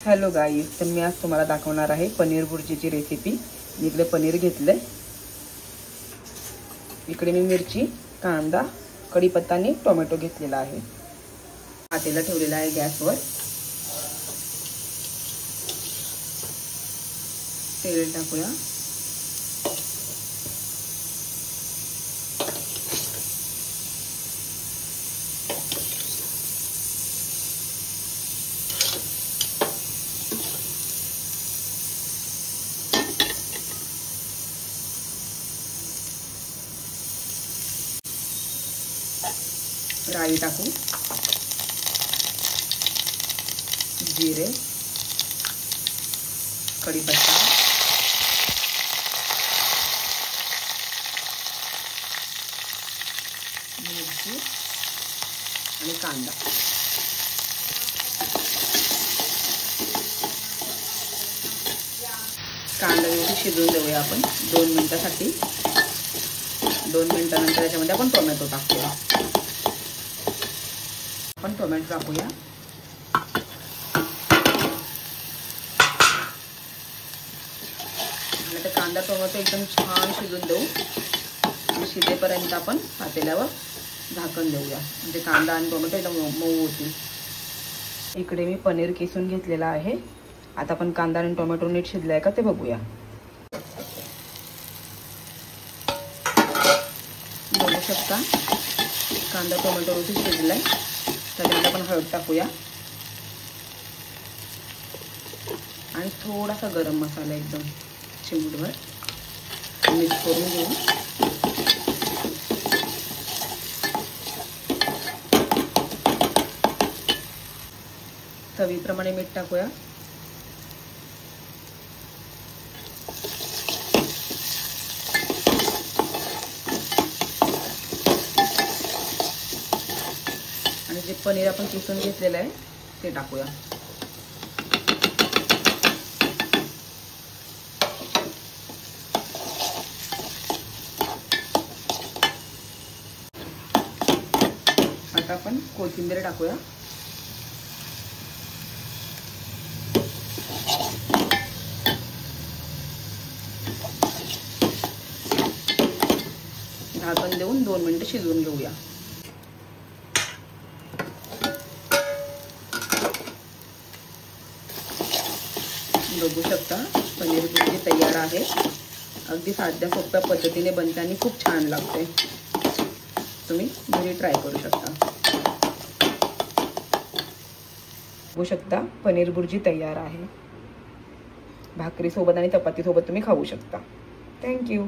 Hello गाईस, तर मी आज तुम्हाला दाखवणार आहे पनीर भुर्जीची रेसिपी। मी इकडे पनीर घेतले, इकडे मी मिरची, कांदा, कढीपत्ता आणि टोमॅटो घेतलेला आहे। पातेला ठेवलेला आहे गॅसवर। तेल टाकूया। राई टाकू, जिरे, कढीपत्ता, मिरची आणि कांदा। कांदा व्यवस्थित शिजवून देऊया आपण 2 मिनिटांसाठी। 2 मिनिटांनंतर त्याच्यामध्ये आपण टोमॅटो टाकूया। आपण टोमॅटो टाकूया। आता कांदा टोमॅटो एकदम छान शिजून देऊ आणि शिजेपर्यंत आपण पातेल्यावर झाकण देऊया, म्हणजे कांदा आणि टोमॅटो एकदम मऊ होतील। इकडे मी पनीर किसून घेतलेला आहे। आता आपण कांदा आणि टोमॅटो नीट शिजलाय का ते बघूया। बघू शकता कांदा टोमॅटो व्यवस्थित शिजलाय। त्याच्यामध्ये आपण हळद टाकूया आणि थोडासा गरम मसाला एकदम चिमूटभर मिक्स करून घेऊ। चवीप्रमाणे मीठ टाकूया। आणि जे पनीर आपण किसून घेतलेलं आहे ते टाकूया। आता आपण कोथिंबीर टाकूया। झाकण देऊन 2 मिनिटं शिजवून घेऊया। बघू शकता पनीर भुर्जी तयार आहे। अगदी साध्या सोप्या पद्धतीने बनते आणि खूप छान लागते। तुम्ही घरी ट्राय करू शकता। बघू शकता पनीर भुर्जी तयार आहे। भाकरी सोबत आणि चपाती सोबत तुम्ही खाऊ शकता। Thank you.